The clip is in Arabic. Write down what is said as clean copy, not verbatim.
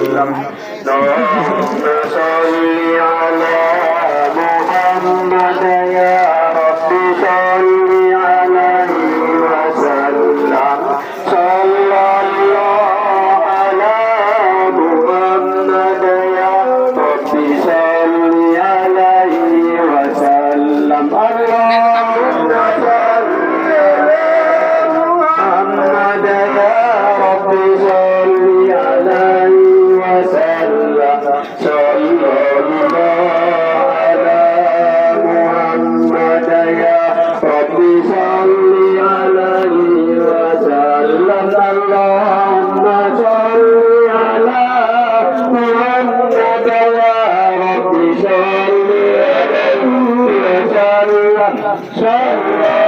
وسلم اللهم صل على محمد يا رب صل عليه وسلم صلى الله على محمد يا رب صل عليه وسلم اللهم صل على محمد يا رب صل عليه وسلم صلى الله على محمد يا رب صل عليه وسلم اللهم صل على محمد يا رب صل عليه وسلم